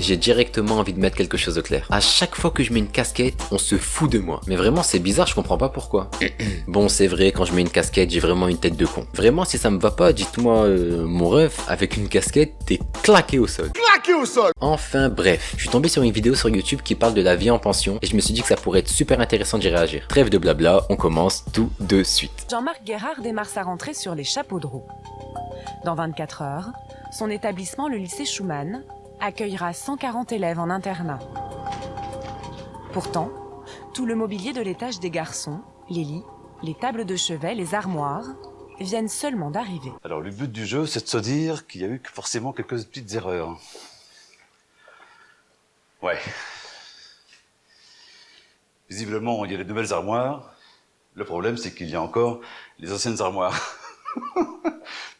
j'ai directement envie de mettre quelque chose au clair. À chaque fois que je mets une casquette, on se fout de moi. Mais vraiment, c'est bizarre, je comprends pas pourquoi. Bon, c'est vrai, quand je mets une casquette, j'ai vraiment une tête de con. Vraiment, si ça me va pas, dites-moi, mon ref, avec une casquette, t'es claqué au sol. Claqué au sol. Enfin, bref, je suis tombé sur une vidéo sur YouTube qui parle de la vie en pension et je me suis dit que ça pourrait être super intéressant d'y réagir. Trêve de blabla, on commence tout de suite. Jean-Marc Guérard démarre sa rentrée sur les chapeaux de roue. Dans 24 heures, son établissement, le lycée Schumann, accueillera 140 élèves en internat. Pourtant, tout le mobilier de l'étage des garçons, les lits, les tables de chevet, les armoires, viennent seulement d'arriver. Alors le but du jeu, c'est de se dire qu'il y a eu forcément quelques petites erreurs. Ouais. Visiblement, il y a les nouvelles armoires. Le problème, c'est qu'il y a encore les anciennes armoires.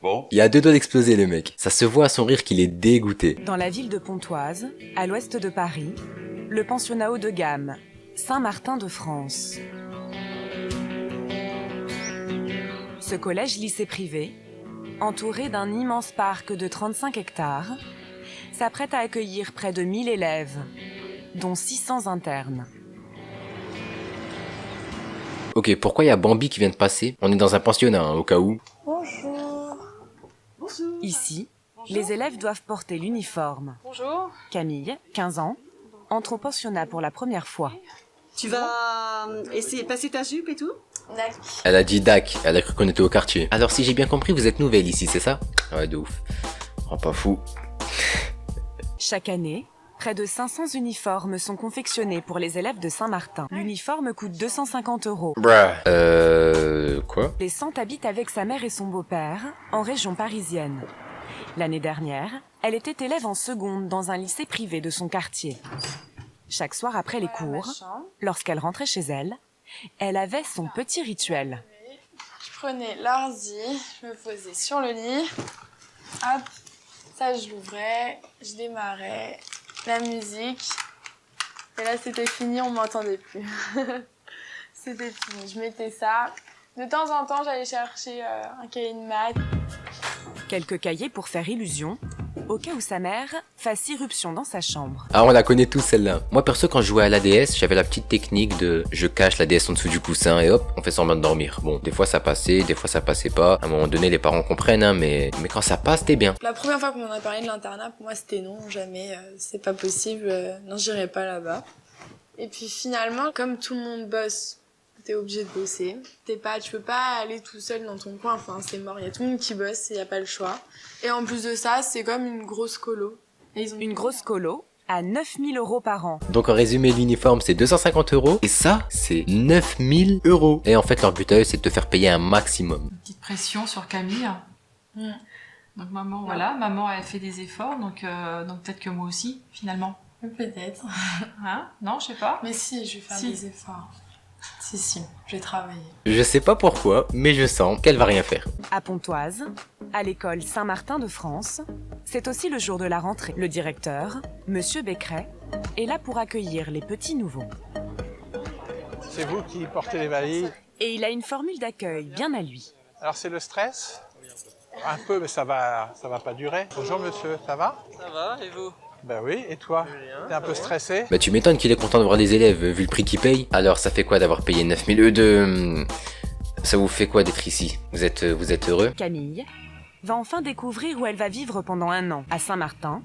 Bon. Il y a deux doigts d'exploser le mec. Ça se voit à son rire qu'il est dégoûté. Dans la ville de Pontoise, à l'ouest de Paris, le pensionnat haut de gamme, Saint-Martin de France. Ce collège-lycée privé, entouré d'un immense parc de 35 hectares, s'apprête à accueillir près de 1000 élèves, dont 600 internes. Ok, pourquoi il y a Bambi qui vient de passer? On est dans un pensionnat, hein, au cas où. Bonjour. Bonjour. Ici, les élèves doivent porter l'uniforme. Bonjour. Camille, 15 ans, entre au pensionnat pour la première fois. Tu vas essayer de passer ta jupe et tout? D'accord. Elle a dit Dac, elle a cru qu'on était au quartier. Alors si j'ai bien compris, vous êtes nouvelle ici, c'est ça? Ouais, de ouf. Oh, pas fou. Chaque année, près de 500 uniformes sont confectionnés pour les élèves de Saint-Martin. L'uniforme coûte 250 €. Quoi? Les 100 habitent avec sa mère et son beau-père, en région parisienne. L'année dernière, elle était élève en seconde dans un lycée privé de son quartier. Chaque soir après les cours, lorsqu'elle rentrait chez elle, elle avait son petit rituel. Je prenais l'ordi, je me posais sur le lit. Hop, ça je l'ouvrais, je démarrais la musique. Et là c'était fini, on m'entendait plus. C'était fini, je mettais ça. De temps en temps, j'allais chercher un cahier de maths. Quelques cahiers pour faire illusion, au cas où sa mère fasse irruption dans sa chambre. Ah, on la connaît tous celle-là. Moi perso, quand je jouais à la DS, j'avais la petite technique de je cache la DS en dessous du coussin et hop, on fait semblant de dormir. Bon, des fois ça passait, des fois ça passait pas. À un moment donné, les parents comprennent, hein, mais quand ça passe, c'était bien. La première fois qu'on m'en a parlé de l'internat, pour moi c'était non, jamais, c'est pas possible, non j'irai pas là-bas. Et puis finalement, comme tout le monde bosse, t'es obligé de bosser. Tu peux pas aller tout seul dans ton coin, enfin c'est mort, il y a tout le monde qui bosse et y a pas le choix. Et en plus de ça, c'est comme une grosse colo. Et ils ont Une grosse colo à 9 000 € par an. Donc en résumé, l'uniforme c'est 250 € et ça c'est 9000 €. Et en fait, leur but à eux c'est de te faire payer un maximum. Une petite pression sur Camille. Donc maman, voilà, maman elle fait des efforts, donc peut-être que moi aussi, finalement. Peut-être. Hein? Non, je sais pas. Mais si, je vais faire des efforts. Si, je vais travailler. Je sais pas pourquoi, mais je sens qu'elle va rien faire. À Pontoise, à l'école Saint-Martin de France, c'est aussi le jour de la rentrée. Le directeur, Monsieur Becqueret, est là pour accueillir les petits nouveaux. C'est vous qui portez les valises. Et il a une formule d'accueil bien à lui. Alors c'est le stress? Un peu, mais ça va pas durer. Bonjour monsieur, ça va? Ça va, et vous? Ben oui, et toi? T'es un peu stressé? Bah tu m'étonnes qu'il est content de voir des élèves vu le prix qu'il paye. Alors ça fait quoi d'avoir payé 9000 € de... Ça vous fait quoi d'être ici? Vous êtes heureux? Camille va enfin découvrir où elle va vivre pendant 1 an. À Saint-Martin,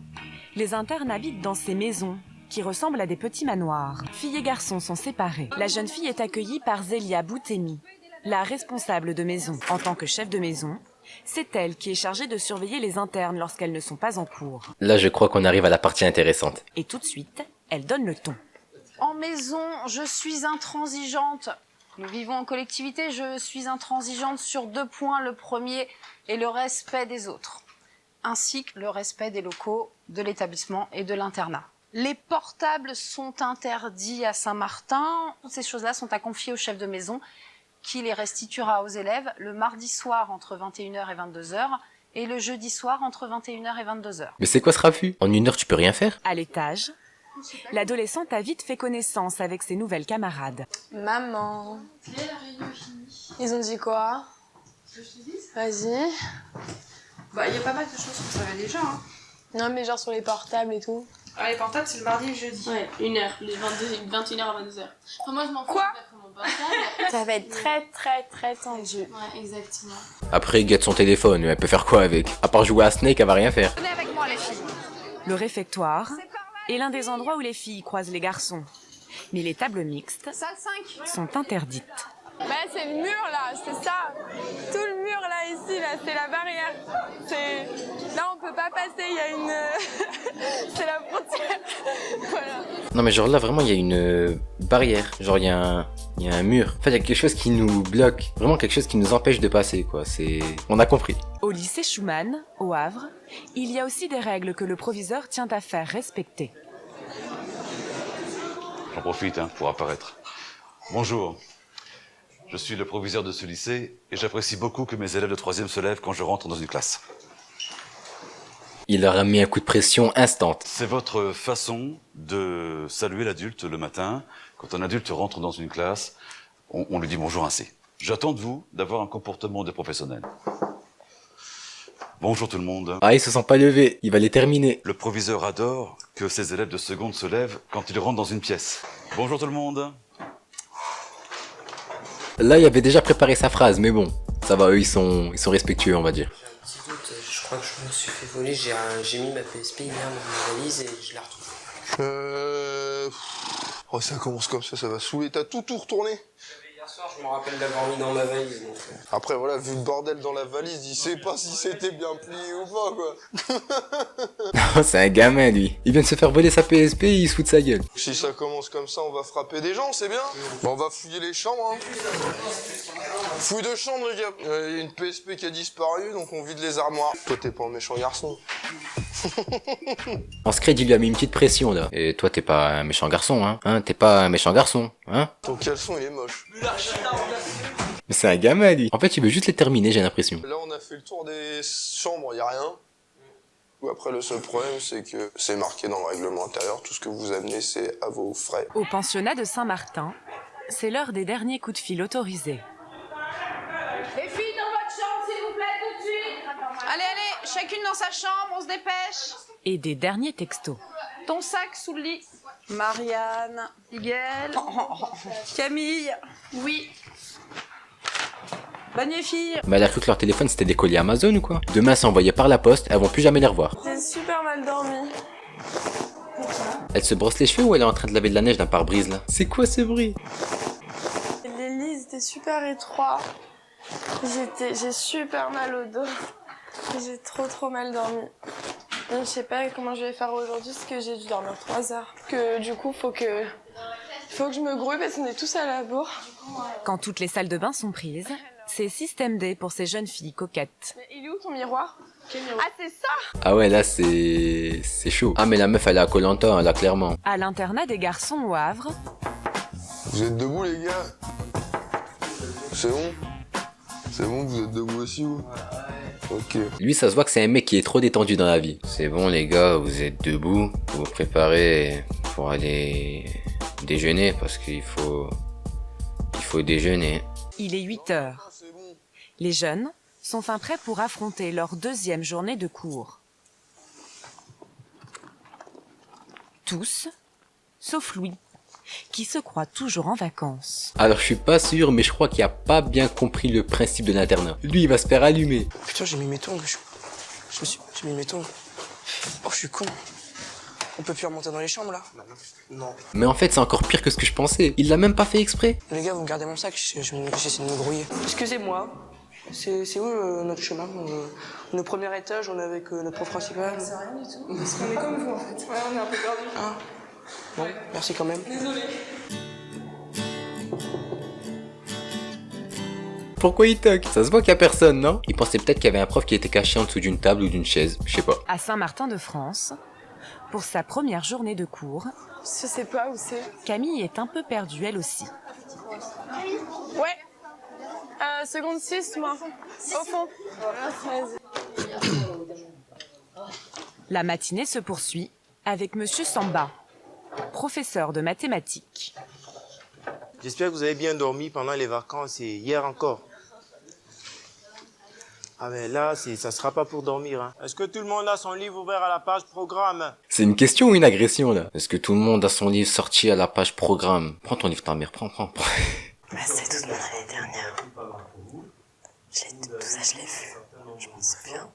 les internes habitent dans ces maisons qui ressemblent à des petits manoirs. Filles et garçons sont séparés. La jeune fille est accueillie par Zélia Boutemi, la responsable de maison. En tant que chef de maison, c'est elle qui est chargée de surveiller les internes lorsqu'elles ne sont pas en cours. Là je crois qu'on arrive à la partie intéressante. Et tout de suite, elle donne le ton. En maison, je suis intransigeante. Nous vivons en collectivité, je suis intransigeante sur 2 points. Le premier est le respect des autres, ainsi que le respect des locaux de l'établissement et de l'internat. Les portables sont interdits à Saint-Martin. Toutes ces choses-là sont à confier au chef de maison qui les restituera aux élèves le mardi soir entre 21h et 22h et le jeudi soir entre 21h et 22h. Mais c'est quoi ce raffut? En 1 heure tu peux rien faire? À l'étage, l'adolescente a vite fait connaissance avec ses nouvelles camarades. Maman. Ils ont dit quoi? Vas-y. Bah, il y a pas mal de choses qu'on savait déjà, hein. Non, mais genre sur les portables et tout. Ah, les portables, c'est le mardi et le jeudi. Ouais, 1h, les 21h à 22h. Enfin, moi, je m'en fous. Quoi? Je vais prendre mon portable. Ça va être très tendu. Ouais, exactement. Après, il guette son téléphone, elle peut faire quoi avec? À part jouer à Snake, elle va rien faire. Venez avec moi, les filles. Le réfectoire est l'un des endroits où les filles croisent les garçons. Mais les tables mixtes Salle 5. sont interdites. Bah, c'est le mur là, c'est ça. Tout le mur là, ici, là, c'est la barrière. Là, on peut pas passer, il y a une. C'est la frontière. Voilà. Non mais genre là, vraiment, il y a une barrière. Genre, il y a un mur. En fait, il y a quelque chose qui nous bloque. Vraiment quelque chose qui nous empêche de passer, quoi. On a compris. Au lycée Schumann, au Havre, il y a aussi des règles que le proviseur tient à faire respecter. J'en profite pour apparaître. Bonjour. Je suis le proviseur de ce lycée et j'apprécie beaucoup que mes élèves de 3e se lèvent quand je rentre dans une classe. Il leur a mis un coup de pression instant. C'est votre façon de saluer l'adulte le matin. Quand un adulte rentre dans une classe, on lui dit bonjour ainsi. J'attends de vous d'avoir un comportement de professionnel. Bonjour tout le monde. Ah, ils se sont pas levés, il va les terminer. Le proviseur adore que ses élèves de seconde se lèvent quand ils rentrent dans une pièce. Bonjour tout le monde. Là, il avait déjà préparé sa phrase, mais bon, ça va, eux, ils sont respectueux, on va dire. J'ai un petit doute, je crois que je me suis fait voler, j'ai mis ma PSP hier dans ma valise et je l'ai retrouvée. Oh, ça commence comme ça va saouler. T'as tout retourné? Hier soir, je me rappelle d'avoir mis dans ma valise. Donc... Après, voilà, vu le bordel dans la valise, il sait pas si c'était bien plié ou pas, quoi. C'est un gamin, lui. Il vient de se faire voler sa PSP et il se fout de sa gueule. Si ça commence comme ça, on va frapper des gens, c'est bien. Bon, on va fouiller les chambres, Fouille de chambre, les gars. Il y a une PSP qui a disparu, donc on vide les armoires. Toi, t'es pas un méchant garçon. En Scred, il lui a mis une petite pression, là. Et toi, t'es pas un méchant garçon, hein? T'es pas un méchant garçon, hein? Ton caleçon, il est moche. Mais c'est un gamin, lui. En fait, il veut juste les terminer, j'ai l'impression. Là, on a fait le tour des chambres, y a rien. Après, le seul problème, c'est que c'est marqué dans le règlement intérieur, tout ce que vous amenez, c'est à vos frais. Au pensionnat de Saint-Martin, c'est l'heure des derniers coups de fil autorisés. Les filles dans votre chambre, s'il vous plaît, tout de suite. Allez, chacune dans sa chambre, on se dépêche. Et des derniers textos. Ton sac sous le lit. Marianne, Miguel, Camille. Oui. Bonne nuit, fille. Mais elle a cru que leur téléphone c'était des colis Amazon ou quoi? Demain c'est envoyé par la poste, elles vont plus jamais les revoir. J'ai super mal dormi. Elle se brosse les cheveux ou elle est en train de laver de la neige d'un pare-brise là? C'est quoi ce bruit? Les lits étaient super étroits. J'ai super mal au dos. J'ai trop mal dormi. Je sais pas comment je vais faire aujourd'hui parce que j'ai dû dormir 3 heures. Que du coup, faut que je me grouille parce qu'on est tous à la bourre. Quand toutes les salles de bain sont prises, c'est système D pour ces jeunes filles coquettes. Mais il est où ton miroir? Ah, c'est ça! Ah ouais, là c'est chaud. Ah mais la meuf elle est à Koh-Lanta, là clairement. À l'internat des garçons au Havre, Vous êtes debout, les gars? C'est bon? C'est bon, vous êtes debout aussi, vous? Ok. Lui ça se voit que c'est un mec qui est trop détendu dans la vie. C'est bon les gars, vous êtes debout, vous vous préparez pour aller déjeuner parce qu'il faut déjeuner. il est 8 heures. Les jeunes sont fin prêts pour affronter leur deuxième journée de cours. Tous, sauf Louis, qui se croit toujours en vacances. Alors je suis pas sûr, mais je crois qu'il a pas bien compris le principe de l'internat. Lui il va se faire allumer. Putain, j'ai mis mes tongs. J'ai mis mes tongs. Oh, je suis con. On peut plus remonter dans les chambres là? Non. Mais en fait c'est encore pire que ce que je pensais. Il l'a même pas fait exprès. Les gars, vous me gardez mon sac, j'essaie de me grouiller. Excusez-moi, c'est où notre chemin? On est au premier étage, on est avec notre prof principal. C'est rien du tout. Parce qu'on est comme vous en fait. Ouais, on est un peu perdus. Ah. Bon, merci quand même. Désolée. Pourquoi il toque? Ça se voit qu'il y a personne, non? Il pensait peut-être qu'il y avait un prof qui était caché en dessous d'une table ou d'une chaise, je sais pas. À Saint-Martin-de-France, pour sa première journée de cours, Je sais pas où c'est. Camille est un peu perdue elle aussi. Ouais. Seconde 6, moi. Au fond. Vas-y. La matinée se poursuit avec Monsieur Samba, professeur de mathématiques. J'espère que vous avez bien dormi pendant les vacances et hier encore. Ah mais là, ça sera pas pour dormir. Hein. Est-ce que tout le monde a son livre ouvert à la page programme? C'est une question ou une agression là? Est-ce que tout le monde a son livre sorti à la page programme? Prends ton livre ta mère, prends. Bah, c'est toute mon année dernière. Tout ça, je l'ai vu. Je m'en souviens.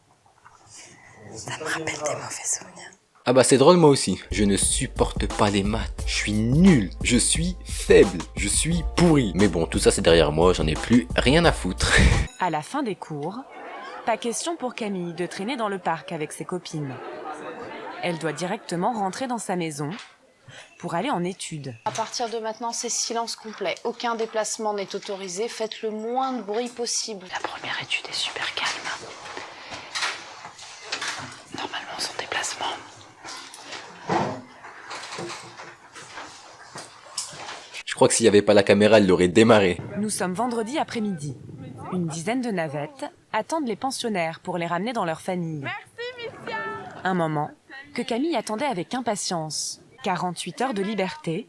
Ça me rappelle des mauvais souvenirs. Ah bah c'est drôle moi aussi. Je ne supporte pas les maths. Je suis nul. Je suis faible. Je suis pourri. Mais bon, tout ça c'est derrière moi, j'en ai plus rien à foutre. À la fin des cours, pas question pour Camille de traîner dans le parc avec ses copines. Elle doit directement rentrer dans sa maison pour aller en études. À partir de maintenant, c'est silence complet. Aucun déplacement n'est autorisé. Faites le moins de bruit possible. La première étude est super calme. Normalement, son déplacement. Je crois que s'il n'y avait pas la caméra, elle l'aurait démarré. Nous sommes vendredi après-midi. Une dizaine de navettes attendent les pensionnaires pour les ramener dans leur famille. Merci, Missia. Un moment que Camille attendait avec impatience. 48 heures de liberté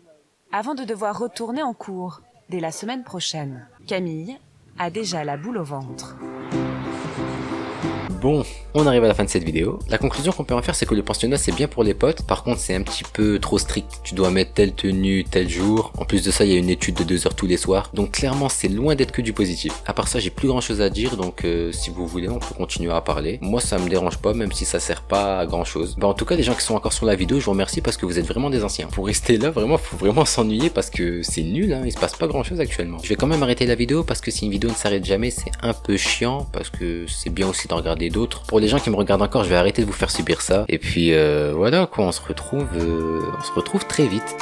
avant de devoir retourner en cours dès la semaine prochaine. Camille a déjà la boule au ventre. Bon, on arrive à la fin de cette vidéo. La conclusion qu'on peut en faire, c'est que le pensionnat c'est bien pour les potes. Par contre, c'est un petit peu trop strict. Tu dois mettre telle tenue, tel jour. En plus de ça, il y a une étude de 2 heures tous les soirs. Donc clairement, c'est loin d'être que du positif. À part ça, j'ai plus grand chose à dire. Donc si vous voulez, on peut continuer à parler. Moi, ça me dérange pas, même si ça sert pas à grand chose. Bah, en tout cas, les gens qui sont encore sur la vidéo, je vous remercie parce que vous êtes vraiment des anciens. Pour rester là, vraiment, faut vraiment s'ennuyer parce que c'est nul, hein. Il se passe pas grand chose actuellement. Je vais quand même arrêter la vidéo parce que si une vidéo ne s'arrête jamais, c'est un peu chiant parce que c'est bien aussi d'en regarder d'autres. Pour les gens qui me regardent encore, je vais arrêter de vous faire subir ça. Et puis voilà quoi, on se retrouve très vite.